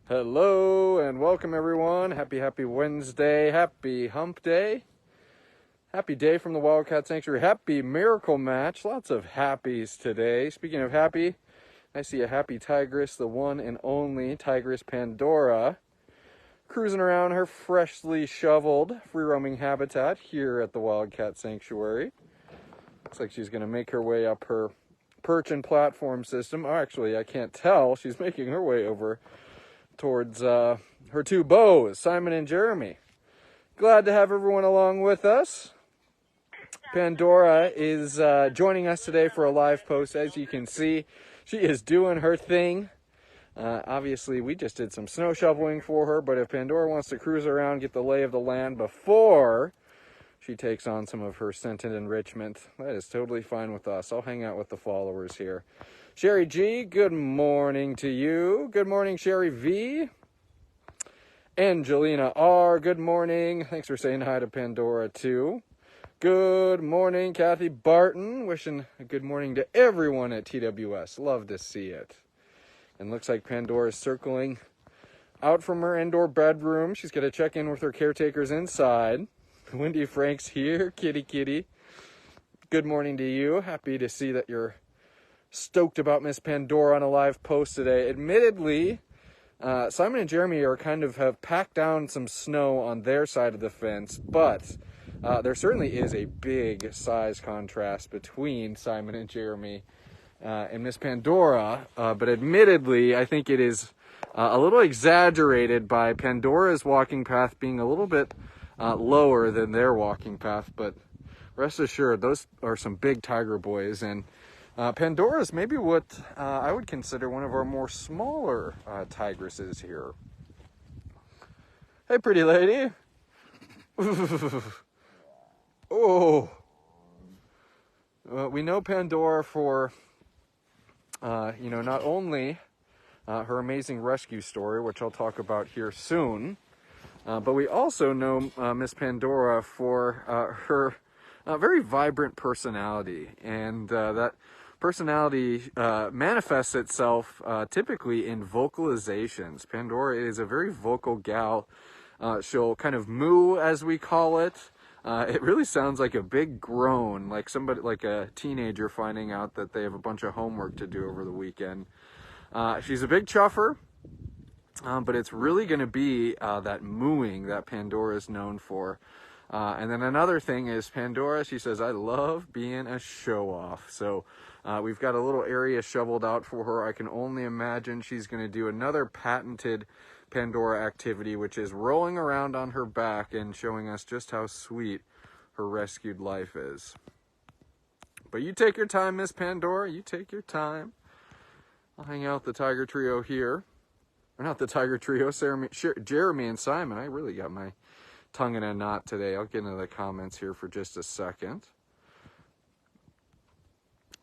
Hello and welcome everyone. Happy Wednesday. Happy hump day. Happy day from the Wildcat Sanctuary. Happy miracle match. Lots of happies today. Speaking of happy, I see a happy tigress, the one and only tigress Pandora, cruising around her freshly shoveled free-roaming habitat here at the Wildcat Sanctuary. Looks like she's going to make her way up her perch and platform system. Oh, actually, I can't tell. She's making her way over towards her two beaux, Simon and Jeremy. Glad to have everyone along with us. Pandora is joining us today for a live post. As you can see, she is doing her thing. Obviously, we just did some snow shoveling for her, but if Pandora wants to cruise around, get the lay of the land before she takes on some of her scented enrichment, that is totally fine with us. I'll hang out with the followers here. Sherry G, good morning to you. Good morning, Sherry V. Angelina R, good morning. Thanks for saying hi to Pandora, too. Good morning, Kathy Barton. Wishing a good morning to everyone at TWS. Love to see it. And looks like Pandora is circling out from her indoor bedroom. She's going to check in with her caretakers inside. Wendy Frank's here. Kitty. Good morning to you. Happy to see that you're stoked about Miss Pandora on a live post today. Admittedly, Simon and Jeremy have packed down some snow on their side of the fence, but there certainly is a big size contrast between Simon and Jeremy and Miss Pandora. But admittedly, I think it is a little exaggerated by Pandora's walking path being a little bit lower than their walking path. But rest assured, those are some big tiger boys, and Pandora's maybe what I would consider one of our more smaller tigresses here. Hey, pretty lady. Oh. We know Pandora for, not only her amazing rescue story, which I'll talk about here soon, but we also know Miss Pandora for her very vibrant personality, and that personality manifests itself typically in vocalizations. Pandora is a very vocal gal. She'll kind of moo, as we call it. It really sounds like a big groan, like a teenager finding out that they have a bunch of homework to do over the weekend. She's a big chuffer, but it's really going to be that mooing that Pandora is known for. And then another thing is Pandora, she says, I love being a show-off. So we've got a little area shoveled out for her. I can only imagine she's going to do another patented Pandora activity, which is rolling around on her back and showing us just how sweet her rescued life is. But you take your time, Miss Pandora. You take your time. I'll hang out the Tiger Trio here. Or not the Tiger Trio, Jeremy and Simon. I really got my tongue in a knot today. I'll get into the comments here for just a second.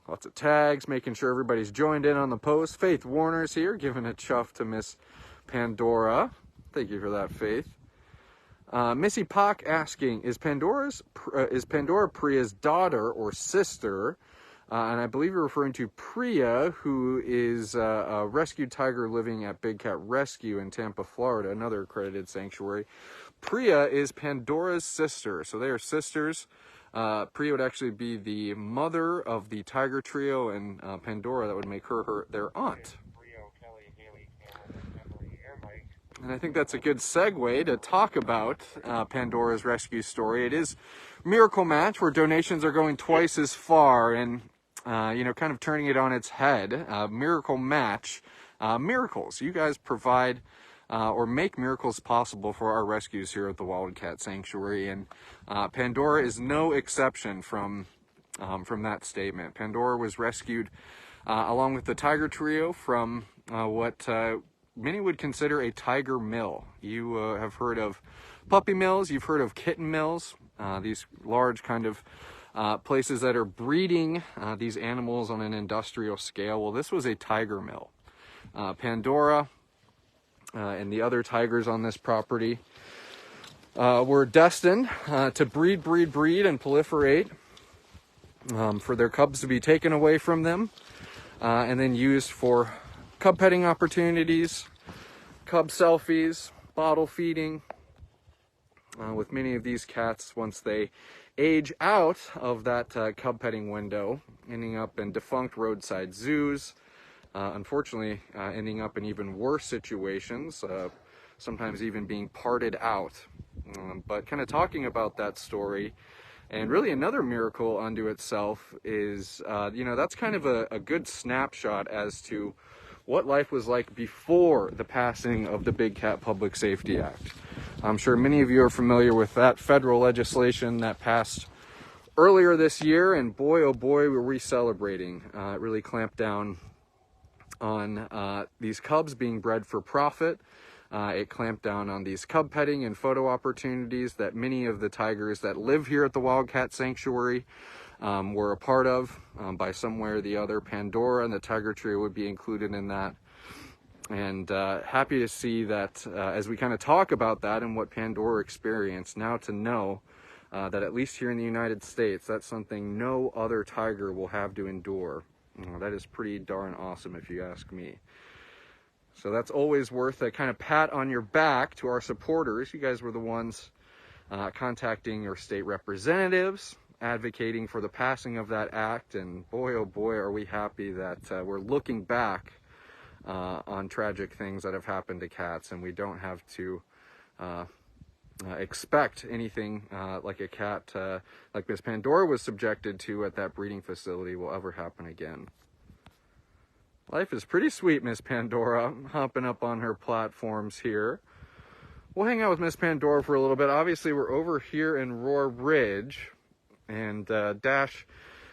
Lots of tags, making sure everybody's joined in on the post. Faith Warner's here, giving a chuff to Miss Pandora. Thank you for that, Faith. Missy Pock asking, is Pandora Priya's daughter or sister? And I believe you're referring to Priya, who is a rescued tiger living at Big Cat Rescue in Tampa, Florida, another accredited sanctuary. Priya is Pandora's sister, so they are sisters. Priya would actually be the mother of the Tiger Trio, and Pandora, that would make her their aunt. And I think that's a good segue to talk about Pandora's rescue story. It is Miracle Match, where donations are going twice as far, and kind of turning it on its head. Miracle Match, miracles. You guys provide or make miracles possible for our rescues here at the Wildcat Sanctuary, and Pandora is no exception from that statement. Pandora was rescued along with the Tiger Trio from what many would consider a tiger mill. You have heard of puppy mills, you've heard of kitten mills, these large kind of places that are breeding these animals on an industrial scale. Well, this was a tiger mill. Pandora and the other tigers on this property were destined to breed and proliferate, for their cubs to be taken away from them and then used for cub petting opportunities, cub selfies, bottle feeding, with many of these cats once they age out of that cub petting window, ending up in defunct roadside zoos, unfortunately ending up in even worse situations, sometimes even being parted out. But kind of talking about that story, and really another miracle unto itself is, that's kind of a good snapshot as to what life was like before the passing of the Big Cat Public Safety Act. I'm sure many of you are familiar with that federal legislation that passed earlier this year, and boy, oh boy, were we celebrating. It really clamped down on these cubs being bred for profit. It clamped down on these cub petting and photo opportunities that many of the tigers that live here at the Wildcat Sanctuary were a part of. By some way or the other, Pandora and the tiger trio would be included in that. And happy to see that as we kind of talk about that and what Pandora experienced, now to know that at least here in the United States, that's something no other tiger will have to endure. That is pretty darn awesome if you ask me. So that's always worth a kind of pat on your back to our supporters. You guys were the ones contacting your state representatives, advocating for the passing of that act, and boy, oh boy, are we happy that we're looking back on tragic things that have happened to cats, and we don't have to expect anything like a cat like Miss Pandora was subjected to at that breeding facility will ever happen again. Life is pretty sweet, Miss Pandora. I'm hopping up on her platforms here. We'll hang out with Miss Pandora for a little bit. Obviously, we're over here in Roar Ridge, and Dash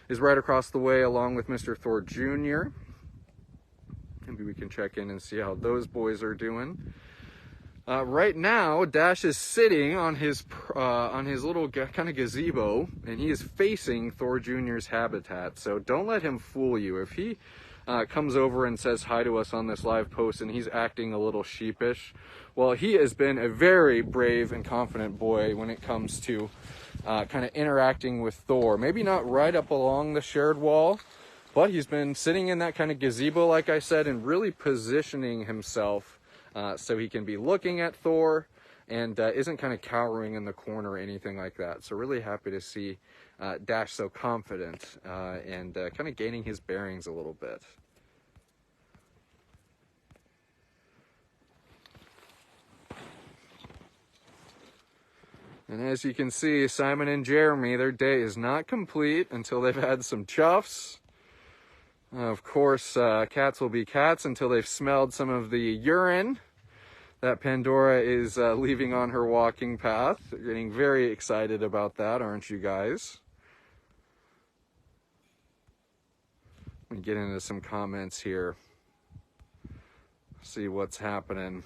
is right across the way along with Mr. Thor Jr. Maybe we can check in and see how those boys are doing. Right now, Dash is sitting on his little kind of gazebo, and he is facing Thor Jr.'s habitat. So don't let him fool you. If he comes over and says hi to us on this live post and he's acting a little sheepish, well, he has been a very brave and confident boy when it comes to kind of interacting with Thor. Maybe not right up along the shared wall, but he's been sitting in that kind of gazebo, like I said, and really positioning himself so he can be looking at Thor and isn't kind of cowering in the corner or anything like that. So really happy to see Dash so confident and kind of gaining his bearings a little bit. And as you can see, Simon and Jeremy, their day is not complete until they've had some chuffs. Of course, cats will be cats until they've smelled some of the urine that Pandora is leaving on her walking path. They're getting very excited about that, aren't you guys? Let me get into some comments here. See what's happening.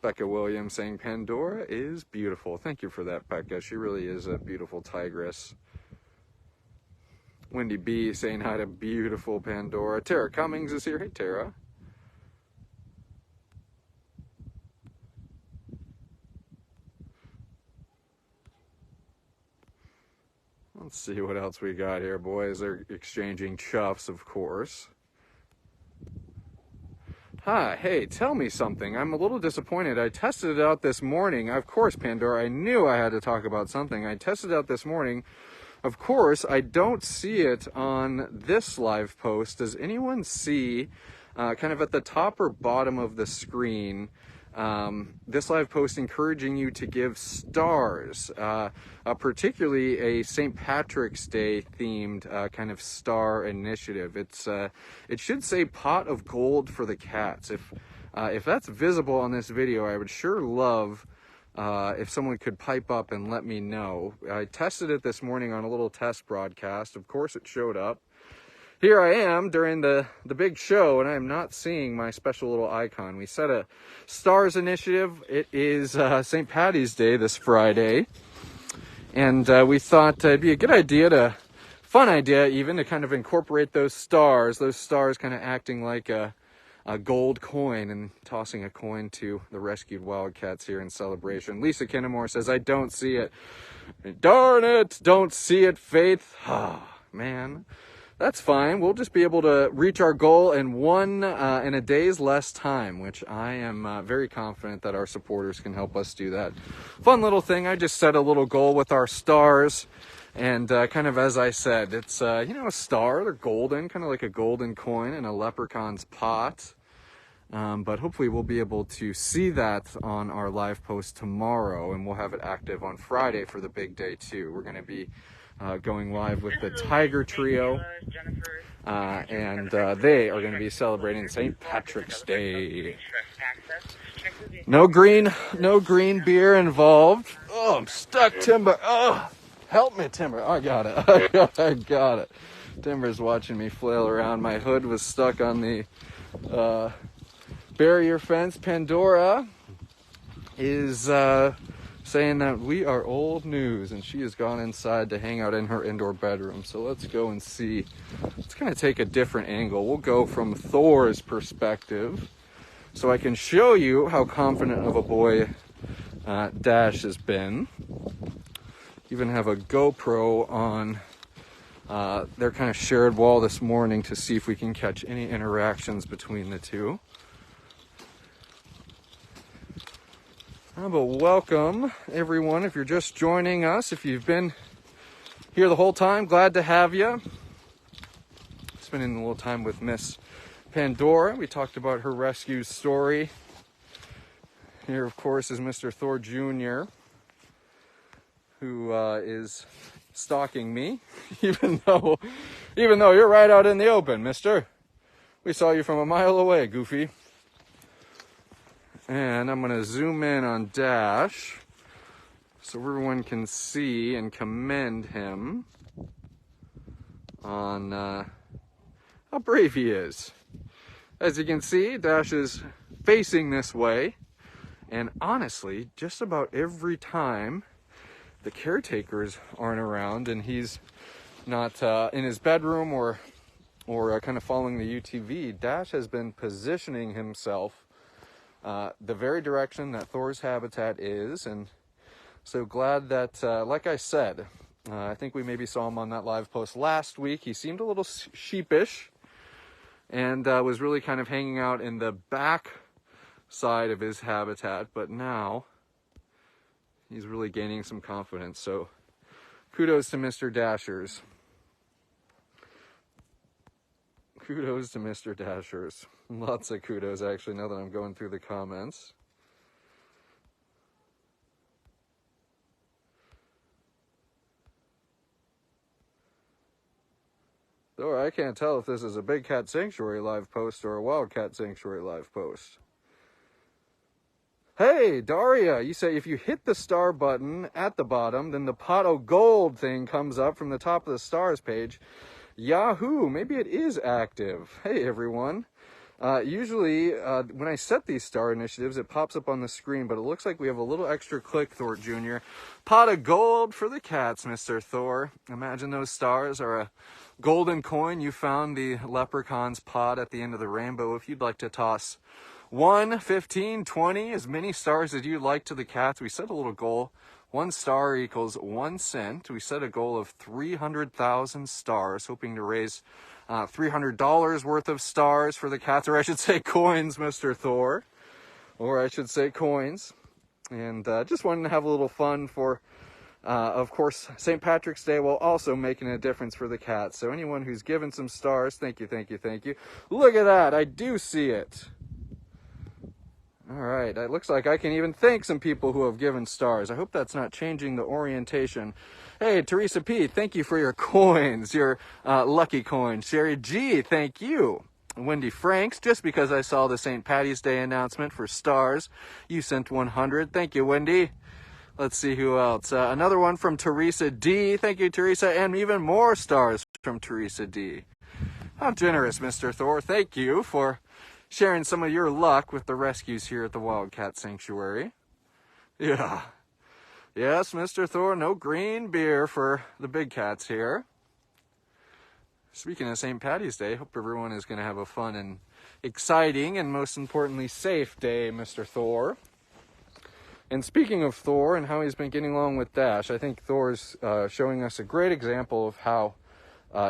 Becca Williams saying Pandora is beautiful. Thank you for that, Becca. She really is a beautiful tigress. Wendy B saying hi to beautiful Pandora. Tara Cummings is here. Hey, Tara. Let's see what else we got here, boys. They're exchanging chuffs, of course. Hi, hey, tell me something. I'm a little disappointed. I tested it out this morning. Of course, Pandora, I knew I had to talk about something. I tested it out this morning. Of course, I don't see it on this live post. Does anyone see kind of at the top or bottom of the screen this live post encouraging you to give stars, particularly a St. Patrick's Day themed kind of star initiative? It should say pot of gold for the cats. If that's visible on this video, I would sure love if someone could pipe up and let me know. I tested it this morning on a little test broadcast. Of course, it showed up. Here I am during the big show, and I am not seeing my special little icon. We set a stars initiative. It is St. Patty's Day this Friday, and we thought it'd be a good idea fun idea even, to kind of incorporate those stars kind of acting like a gold coin and tossing a coin to the rescued wildcats here in celebration. Lisa Kinnamore says, I don't see it. Darn it, don't see it, Faith. Ah, man. That's fine. We'll just be able to reach our goal in a day's less time, which I am very confident that our supporters can help us do that. Fun little thing. I just set a little goal with our stars, and kind of as I said, it's a star. They're golden, kind of like a golden coin in a leprechaun's pot. But hopefully we'll be able to see that on our live post tomorrow, and we'll have it active on Friday for the big day too. We're going to be going live with the Tiger Trio, and they are going to be celebrating St. Patrick's Day. No green beer involved. Oh, I'm stuck, Timber. Oh, help me, Timber. I got it. I got it. Timber's watching me flail around. My hood was stuck on the barrier fence. Pandora is saying that we are old news, and she has gone inside to hang out in her indoor bedroom. So let's go and see. Let's kind of take a different angle. We'll go from Thor's perspective so I can show you how confident of a boy Dash has been. Even have a GoPro on their kind of shared wall this morning to see if we can catch any interactions between the two. But welcome, everyone. If you're just joining us, if you've been here the whole time, glad to have you. Spending a little time with Miss Pandora. We talked about her rescue story. Here, of course, is Mr. Thor Jr., who is stalking me, even though you're right out in the open, mister. We saw you from a mile away, Goofy. And I'm going to zoom in on Dash so everyone can see and commend him on how brave he is. As you can see, Dash is facing this way. And honestly, just about every time the caretakers aren't around and he's not in his bedroom or kind of following the UTV, Dash has been positioning himself the very direction that Thor's habitat is. And so glad that, like I said, I think we maybe saw him on that live post last week. He seemed a little sheepish and was really kind of hanging out in the back side of his habitat, but now he's really gaining some confidence. So kudos to Mr. Dashers. Kudos to Mr. Dashers. Lots of kudos, actually, now that I'm going through the comments. Though I can't tell if this is a Big Cat Sanctuary live post or a Wildcat Sanctuary live post. Hey, Daria, you say if you hit the star button at the bottom, then the pot of gold thing comes up from the top of the stars page. Yahoo, maybe it is active. Hey, everyone. Usually, when I set these star initiatives, it pops up on the screen, but it looks like we have a little extra click, Thor Jr. Pot of gold for the cats, Mr. Thor. Imagine those stars are a golden coin. You found the leprechaun's pot at the end of the rainbow. If you'd like to toss 1, 15, 20, as many stars as you'd like to the cats, we set a little goal. 1 star equals 1 cent. We set a goal of 300,000 stars, hoping to raise $300 worth of stars for the cats, or I should say coins, Mr. Thor. Or I should say coins. And just wanted to have a little fun for, of course, St. Patrick's Day, while also making a difference for the cats. So anyone who's given some stars, thank you, thank you, thank you. Look at that, I do see it. All right, it looks like I can even thank some people who have given stars. I hope that's not changing the orientation. Hey, Teresa P., thank you for your coins, your lucky coins. Sherry G., thank you. Wendy Franks, just because I saw the St. Patty's Day announcement for stars, you sent 100. Thank you, Wendy. Let's see who else. Another one from Teresa D. Thank you, Teresa, and even more stars from Teresa D. How generous, Mr. Thor. Thank you for sharing some of your luck with the rescues here at the Wildcat Sanctuary. Yeah. Yes, Mr. Thor, no green beer for the big cats here. Speaking of St. Patty's Day, hope everyone is going to have a fun and exciting and most importantly safe day, Mr. Thor. And speaking of Thor and how he's been getting along with Dash, I think Thor's showing us a great example of how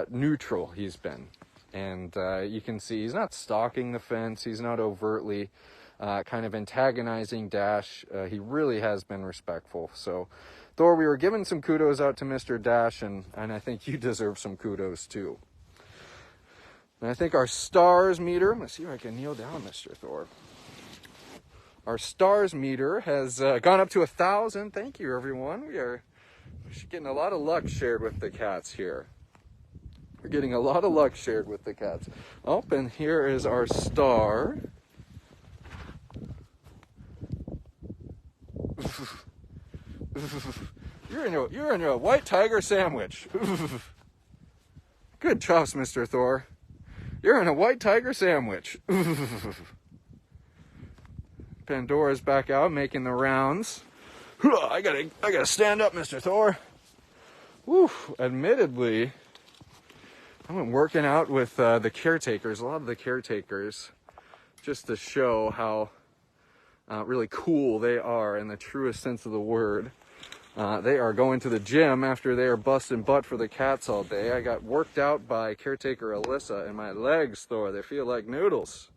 neutral he's been. And you can see he's not stalking the fence. He's not overtly kind of antagonizing Dash. He really has been respectful. So, Thor, we were giving some kudos out to Mr. Dash, and I think you deserve some kudos too. And I think our stars meter, I'm going to see if I can kneel down, Mr. Thor. Our stars meter has gone up to 1,000. Thank you, everyone. We're getting a lot of luck shared with the cats here. We're getting a lot of luck shared with the cats. Oh, and here is our star. You're in a white tiger sandwich. Good chops, Mr. Thor. You're in a white tiger sandwich. Pandora's back out making the rounds. I gotta stand up, Mr. Thor. Woo, admittedly, I've been working out with the caretakers, a lot of the caretakers, just to show how really cool they are in the truest sense of the word. They are going to the gym after they are busting butt for the cats all day. I got worked out by caretaker Alyssa, and my legs, Thor, they feel like noodles.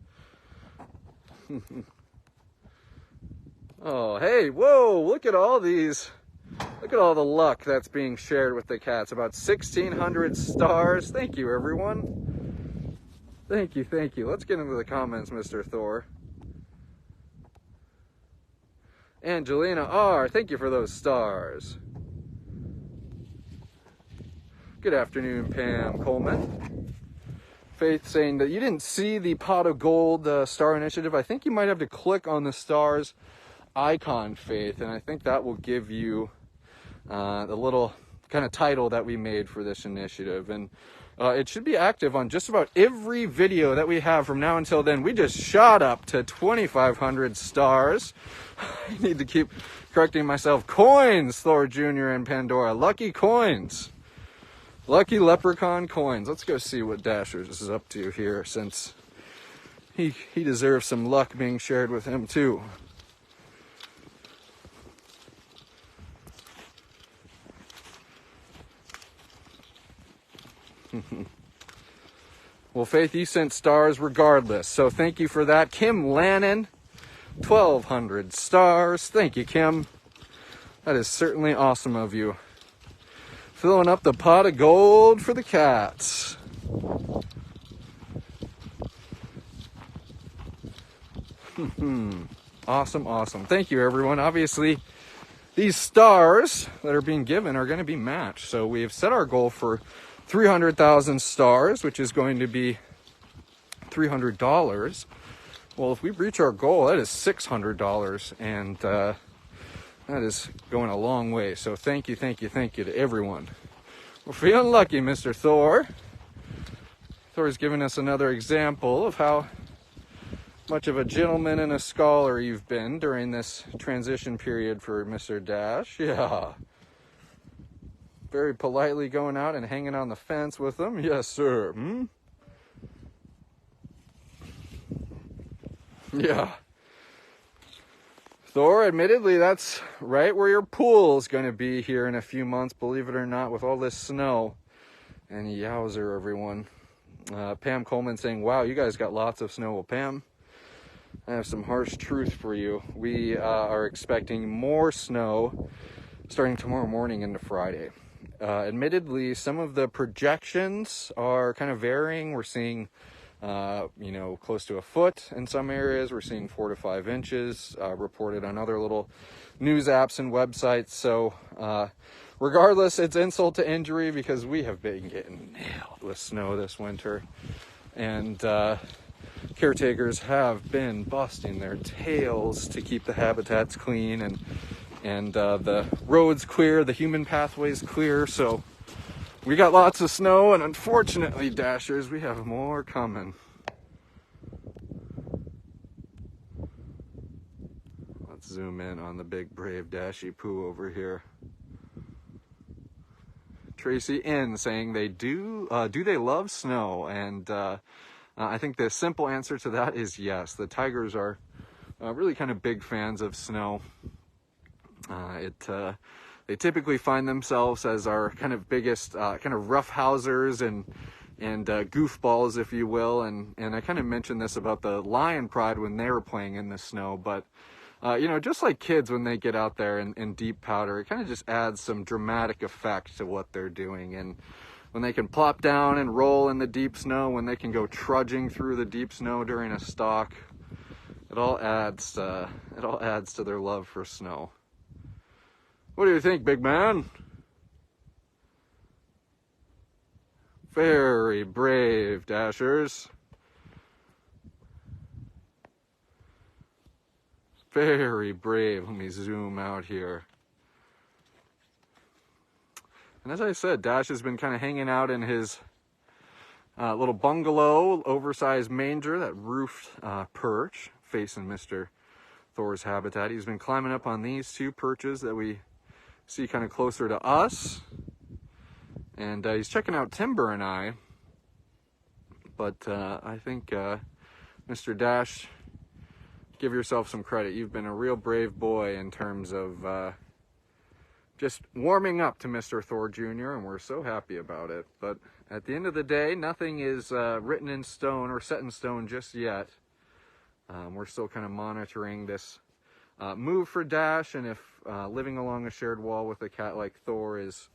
Oh, hey, whoa, look at all these. Look at all the luck that's being shared with the cats. About 1,600 stars. Thank you, everyone. Thank you, thank you. Let's get into the comments, Mr. Thor. Angelina R., thank you for those stars. Good afternoon, Pam Coleman. Faith saying that you didn't see the pot of gold star initiative. I think you might have to click on the stars icon, Faith, and I think that will give you the little kind of title that we made for this initiative. And it should be active on just about every video that we have from now until then. We just shot up to 2,500 stars. I need to keep correcting myself. Coins, Thor Jr. and Pandora. Lucky coins. Lucky leprechaun coins. Let's go see what Dasher is up to here, since he deserves some luck being shared with him too. Well, Faith, you sent stars regardless, so thank you for that. Kim Lannon, 1,200 stars. Thank you, Kim. That is certainly awesome of you. Filling up the pot of gold for the cats. Awesome, awesome. Thank you, everyone. Obviously, these stars that are being given are going to be matched. So we have set our goal for 300,000 stars, which is going to be $300. Well, if we reach our goal, that is $600, and that is going a long way. So thank you, thank you, thank you to everyone. We're feeling lucky, Mr. Thor. Thor's giving us another example of how much of a gentleman and a scholar you've been during this transition period for Mr. Dash. Yeah. Very politely going out and hanging on the fence with them. Yes, sir. Yeah. Thor, admittedly, that's right where your pool is going to be here in a few months, believe it or not, with all this snow. And yowzer, everyone. Pam Coleman saying, wow, you guys got lots of snow. Well, Pam, I have some harsh truth for you. We are expecting more snow starting tomorrow morning into Friday. Admittedly, some of the projections are kind of varying. We're seeing, close to a foot in some areas. We're seeing 4 to 5 inches reported on other little news apps and websites. So regardless, it's insult to injury, because we have been getting nailed with snow this winter. And caretakers have been busting their tails to keep the habitats clean and the roads clear, the human pathways clear. So we got lots of snow, and unfortunately, Dashers, we have more coming. Let's zoom in on the big brave Dashy Poo over here. Tracy N saying they do they love snow? And I think the simple answer to that is yes. The tigers are really kind of big fans of snow. It They typically find themselves as our kind of biggest kind of roughhousers and goofballs, if you will. And I kind of mentioned this about the lion pride when they were playing in the snow, but you know, just like kids when they get out there in deep powder, it kind of just adds some dramatic effect to what they're doing. And when they can plop down and roll in the deep snow, when they can go trudging through the deep snow during a stalk, it all adds to their love for snow. What do you think, big man? Very brave, Dashers. Very brave. Let me zoom out here. And as I said, Dash has been kind of hanging out in his little bungalow, oversized manger, that roofed perch facing Mr. Thor's habitat. He's been climbing up on these two perches that we see kind of closer to us. And he's checking out Timber and I. But I think, Mr. Dash, give yourself some credit. You've been a real brave boy in terms of just warming up to Mr. Thor Jr., and we're so happy about it. But at the end of the day, nothing is written in stone or set in stone just yet. We're still kind of monitoring this move for Dash, and if living along a shared wall with a cat like Thor is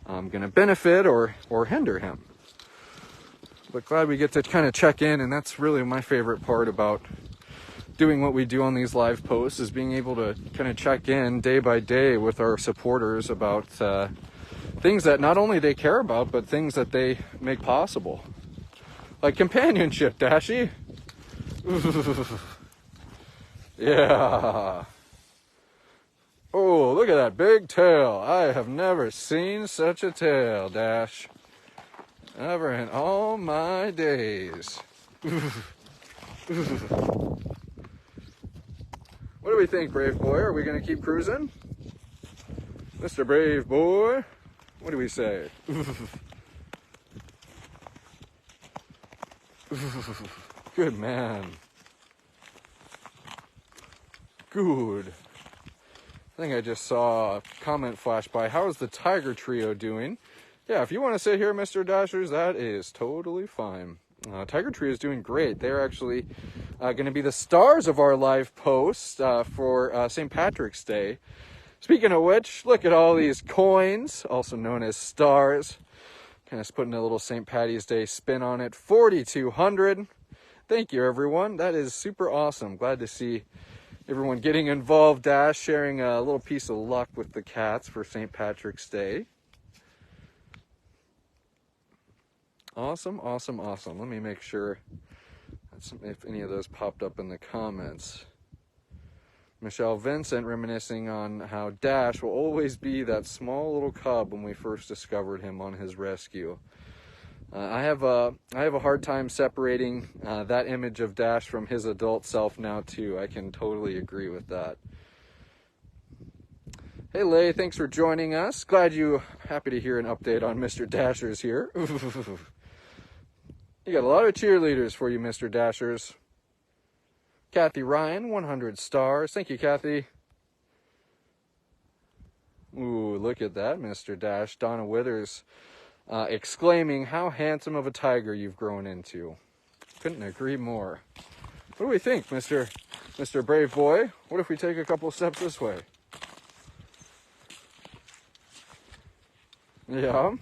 going to benefit or hinder him. But glad we get to kind of check in, and that's really my favorite part about doing what we do on these live posts, is being able to kind of check in day by day with our supporters about things that not only they care about, but things that they make possible. Like companionship, Dashy. Yeah. Oh, look at that big tail. I have never seen such a tail, Dash. Never in all my days. What do we think, brave boy? Are we going to keep cruising? Mr. Brave Boy, what do we say? Good man. Good. I think I just saw a comment flash by. How is the Tiger Trio doing? Yeah, if you want to sit here, Mr. Dashers, that is totally fine. Tiger Trio is doing great. They're actually going to be the stars of our live post for St. Patrick's Day. Speaking of which, look at all these coins, also known as stars. Kind of putting a little St. Patty's Day spin on it. 4,200. Thank you, everyone. That is super awesome. Glad to see everyone getting involved. Dash sharing a little piece of luck with the cats for St. Patrick's Day. Awesome, awesome, awesome. Let me make sure if any of those popped up in the comments. Michelle Vincent reminiscing on how Dash will always be that small little cub when we first discovered him on his rescue. I have a hard time separating that image of Dash from his adult self now too. I can totally agree with that. Hey Lay, thanks for joining us. Happy to hear an update on Mr. Dashers here. You got a lot of cheerleaders for you, Mr. Dashers. Kathy Ryan, 100 stars. Thank you, Kathy. Ooh, look at that, Mr. Dash. Donna Withers exclaiming, how handsome of a tiger you've grown into. Couldn't agree more. What do we think, Mr. Brave Boy? What if we take a couple steps this way? Yeah.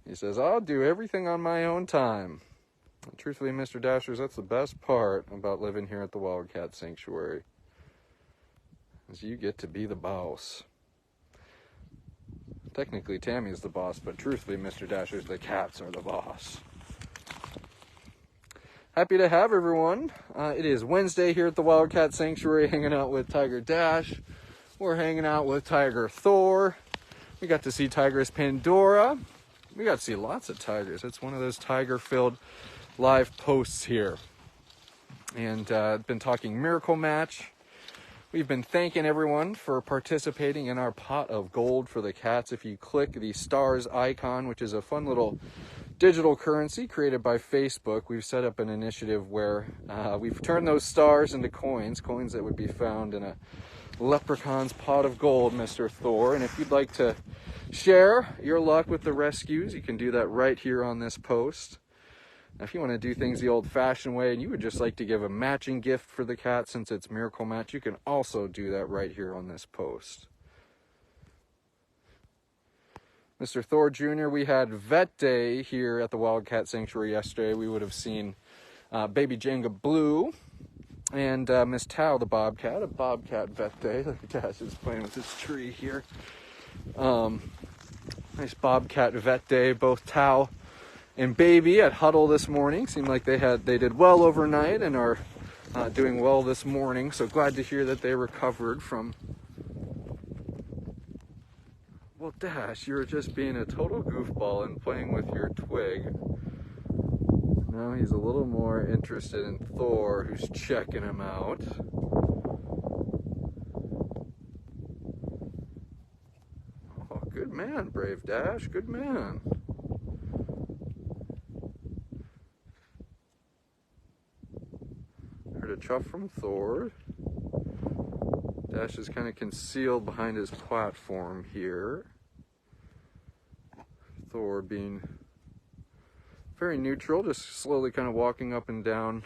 He says, I'll do everything on my own time. And truthfully, Mr. Dashers, that's the best part about living here at the Wildcat Sanctuary, is you get to be the boss. Technically, Tammy's the boss, but truthfully, Mr. Dashers, the cats are the boss. Happy to have everyone. It is Wednesday here at the Wildcat Sanctuary, hanging out with Tiger Dash. We're hanging out with Tiger Thor. We got to see tigress Pandora. We got to see lots of tigers. It's one of those tiger-filled live posts here. And been talking Miracle Match. We've been thanking everyone for participating in our pot of gold for the cats. If you click the stars icon, which is a fun little digital currency created by Facebook, we've set up an initiative where we've turned those stars into coins that would be found in a leprechaun's pot of gold, Mr. Thor. And if you'd like to share your luck with the rescues, you can do that right here on this post. Now, if you want to do things the old-fashioned way and you would just like to give a matching gift for the cat since it's Miracle Match, you can also do that right here on this post. Mr. Thor Jr., we had Vet Day here at the Wildcat Sanctuary yesterday. We would have seen Baby Jenga Blue and Miss Tao the Bobcat, a Bobcat Vet Day. Look at Dash is playing with this tree here. Nice Bobcat Vet Day. Both Tao and Baby at Huddle this morning. Seemed like they did well overnight and are doing well this morning. So glad to hear that they recovered from... Well, Dash, you were just being a total goofball and playing with your twig. Now he's a little more interested in Thor, who's checking him out. Oh, good man, brave Dash, good man. Heard a chuff from Thor. Dash is kind of concealed behind his platform here. Thor being very neutral, just slowly kind of walking up and down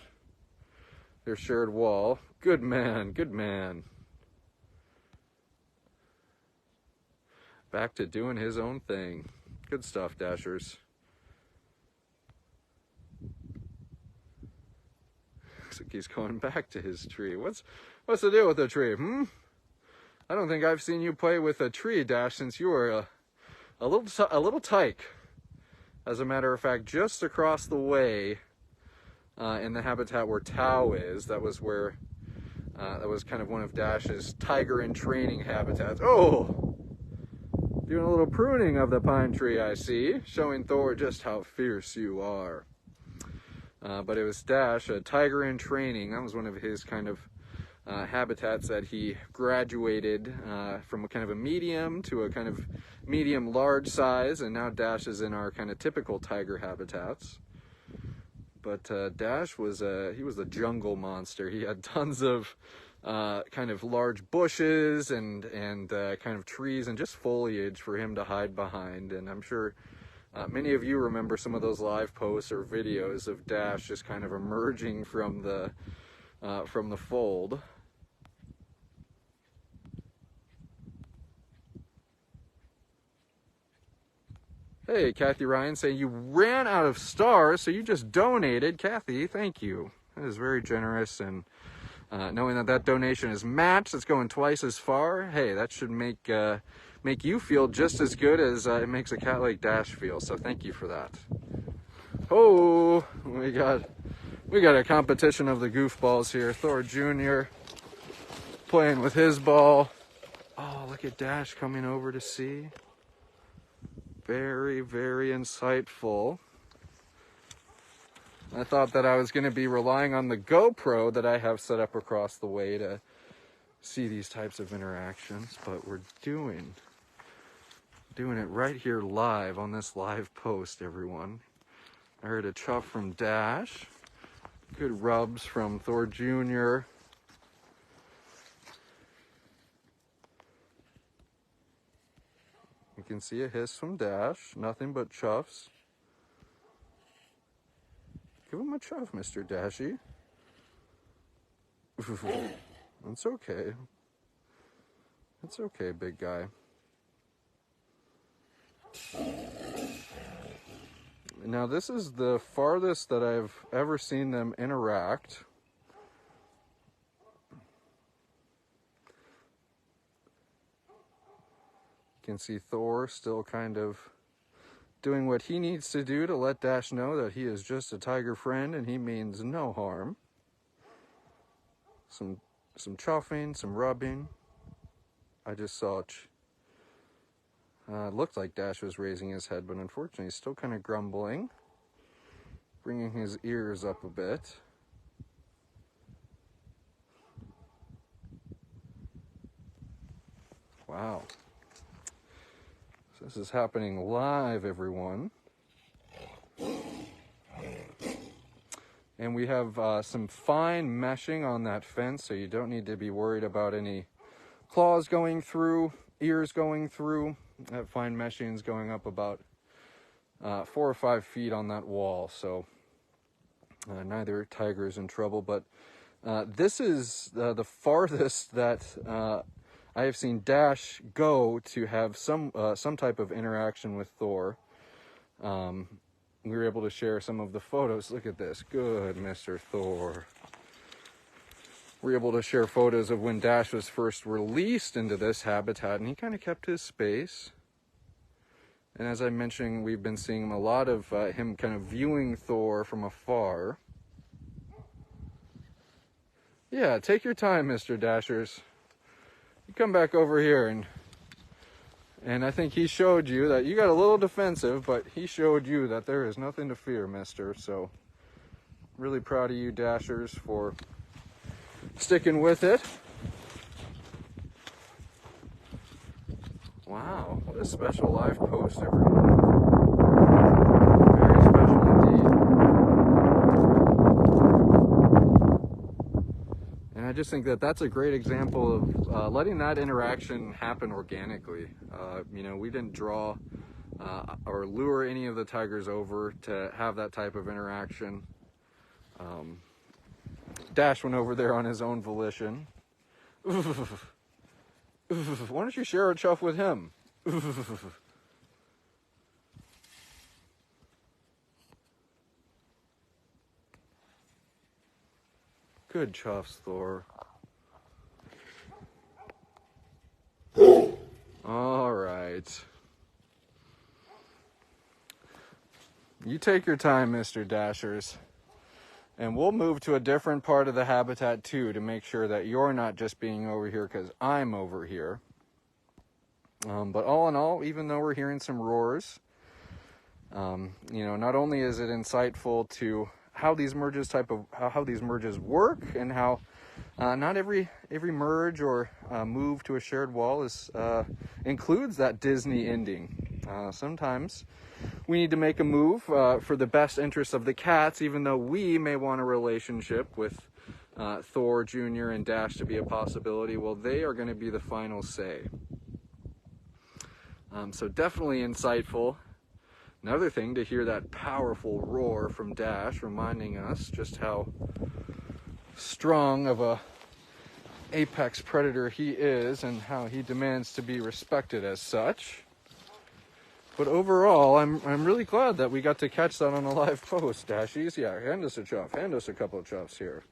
their shared wall. Good man, good man. Back to doing his own thing. Good stuff, Dashers. Looks like he's going back to his tree. What's the deal with the tree, I don't think I've seen you play with a tree, Dash, since you were a little tyke. As a matter of fact, just across the way in the habitat where Tao is, that was where that was kind of one of Dash's tiger in training habitats. Oh, doing a little pruning of the pine tree, I see, showing Thor just how fierce you are. But it was Dash, a tiger in training. That was one of his kind of habitats that he graduated from a kind of a medium to a kind of medium large size, and now Dash is in our kind of typical tiger habitats. But Dash was he was a jungle monster. He had tons of kind of large bushes and kind of trees and just foliage for him to hide behind. And I'm sure many of you remember some of those live posts or videos of Dash just kind of emerging from the fold. Hey, Kathy Ryan saying you ran out of stars, so you just donated. Kathy, thank you. That is very generous, and knowing that donation is matched, it's going twice as far. Hey, that should make you feel just as good as it makes a cat like Dash feel. So thank you for that. Oh, we got a competition of the goofballs here. Thor Jr. playing with his ball. Oh, look at Dash coming over to see. Very, very insightful. I thought that I was going to be relying on the GoPro that I have set up across the way to see these types of interactions, but we're doing it right here live on this live post, everyone. I heard a chuff from Dash. Good rubs from Thor Jr. You can see a hiss from Dash. Nothing but chuffs. Give him a chuff, Mr. Dashy. It's okay. It's okay, big guy. Now, this is the farthest that I've ever seen them interact. You can see Thor still kind of doing what he needs to do to let Dash know that he is just a tiger friend and he means no harm. Some chuffing, some rubbing. I just saw it looked like Dash was raising his head, but unfortunately he's still kind of grumbling, bringing his ears up a bit. Wow. So this is happening live, everyone. And we have some fine meshing on that fence, so you don't need to be worried about any claws going through, ears going through. That fine meshing's going up about 4 or 5 feet on that wall, so neither tiger is in trouble. But this is the farthest that I have seen Dash go to have some type of interaction with Thor. We were able to share some of the photos. Look at this. Good, Mr. Thor. We were able to share photos of when Dash was first released into this habitat, and he kind of kept his space. And as I mentioned, we've been seeing a lot of him kind of viewing Thor from afar. Yeah, take your time, Mr. Dashers. You come back over here, and I think he showed you that you got a little defensive, but he showed you that there is nothing to fear, mister. So, really proud of you, Dashers, for sticking with it. Wow, what a special live post, everyone. Very special indeed. And I just think that that's a great example of letting that interaction happen organically. You know, we didn't draw or lure any of the tigers over to have that type of interaction. Dash went over there on his own volition. Why don't you share a chuff with him? Good chuffs, Thor. All right. You take your time, Mr. Dashers. And we'll move to a different part of the habitat too to make sure that you're not just being over here because I'm over here. But all in all, even though we're hearing some roars, you know, not only is it insightful to how these merges work and how not every merge or move to a shared wall includes that Disney ending. Sometimes we need to make a move for the best interest of the cats, even though we may want a relationship with Thor Jr. and Dash to be a possibility. Well, they are going to be the final say. So definitely insightful. Another thing to hear that powerful roar from Dash, reminding us just how strong of a apex predator he is and how he demands to be respected as such. But overall, I'm really glad that we got to catch that on a live post, Dashies. Yeah, hand us a chuff. Hand us a couple of chuffs here.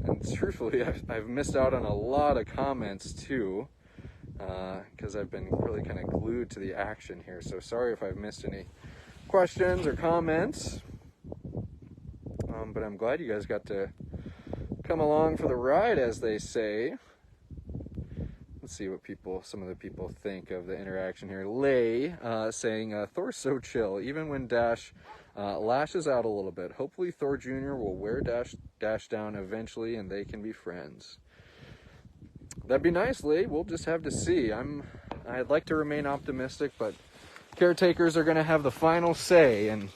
And truthfully, I've missed out on a lot of comments too, because I've been really kind of glued to the action here. So sorry if I've missed any questions or comments. But I'm glad you guys got to come along for the ride, as they say. Let's see what some of the people think of the interaction here. Lay saying, Thor's so chill, even when Dash lashes out a little bit. Hopefully Thor Jr. will wear Dash down eventually and they can be friends. That'd be nice, Lay. We'll just have to see. I'd like to remain optimistic, but caretakers are going to have the final say, and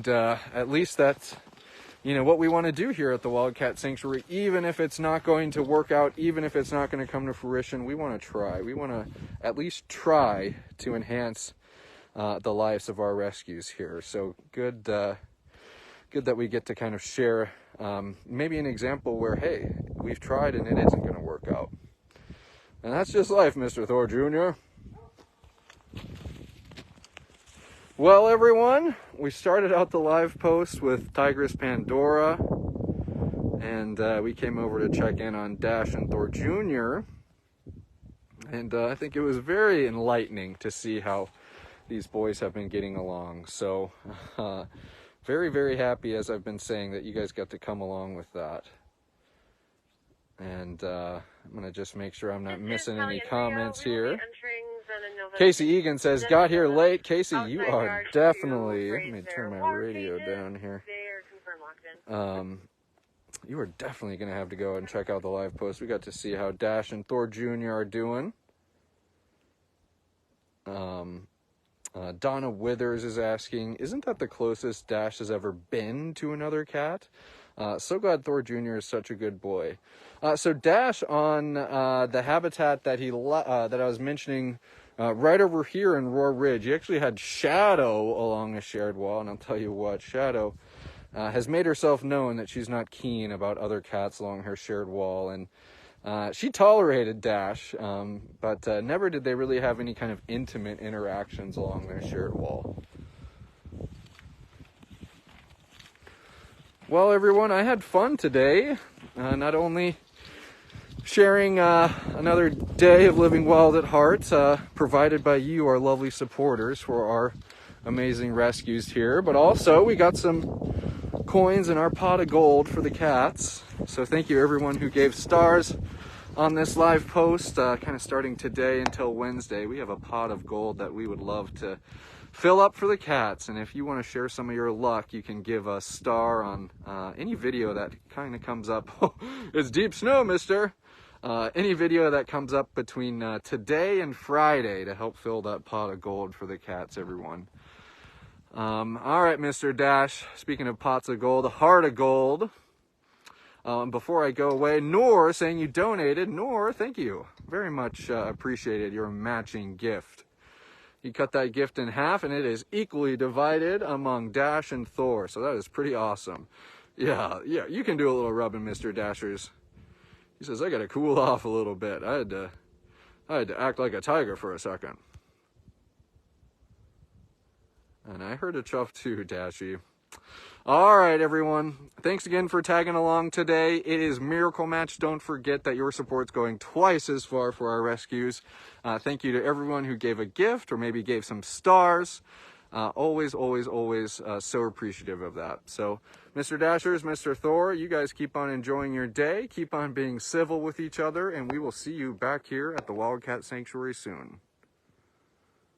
at least that's, you know, what we want to do here at the Wildcat Sanctuary. Even if it's not going to work out, even if it's not going to come to fruition, we want to try. We want to at least try to enhance the lives of our rescues here. So good that we get to kind of share maybe an example where, hey, we've tried and it isn't going to work out. And that's just life, Mr. Thor Jr. Well, everyone, we started out the live post with Tigress Pandora, and we came over to check in on Dash and Thor Jr. And I think it was very enlightening to see how these boys have been getting along. So very, very happy, as I've been saying, that you guys got to come along with that. And I'm going to just make sure I'm not missing any comments here. Casey Egan says, got here late. Casey, you are definitely, let me turn my radio down here. You are definitely going to have to go and check out the live post. We got to see how Dash and Thor Jr. are doing. Donna Withers is asking, isn't that the closest Dash has ever been to another cat? So glad Thor Jr. is such a good boy. So Dash on the habitat that that I was mentioning right over here in Roar Ridge, he actually had Shadow along a shared wall, and I'll tell you what, Shadow has made herself known that she's not keen about other cats along her shared wall, and she tolerated Dash, but never did they really have any kind of intimate interactions along their shared wall. Well, everyone, I had fun today, not only sharing another day of living wild at heart, provided by you, our lovely supporters, for our amazing rescues here, but also we got some coins in our pot of gold for the cats. So thank you everyone who gave stars on this live post, kind of starting today until Wednesday. We have a pot of gold that we would love to fill up for the cats, and if you want to share some of your luck, you can give a star on any video that kind of comes up. It's deep snow, mister. Any video that comes up between today and Friday to help fill that pot of gold for the cats, everyone. All right, Mr. Dash, speaking of pots of gold, a heart of gold. Before I go away, Nor saying you donated. Nor, thank you. Very much appreciated your matching gift. You cut that gift in half and it is equally divided among Dash and Thor. So that is pretty awesome. Yeah, you can do a little rubbing, Mr. Dashers. He says, I gotta cool off a little bit. I had to act like a tiger for a second. And I heard a chuff too, Dashy. All right, everyone. Thanks again for tagging along today. It is Miracle Match. Don't forget that your support's going twice as far for our rescues. Thank you to everyone who gave a gift or maybe gave some stars. Always so appreciative of that. So, Mr. Dashers, Mr. Thor, you guys keep on enjoying your day. Keep on being civil with each other, and we will see you back here at the Wildcat Sanctuary soon.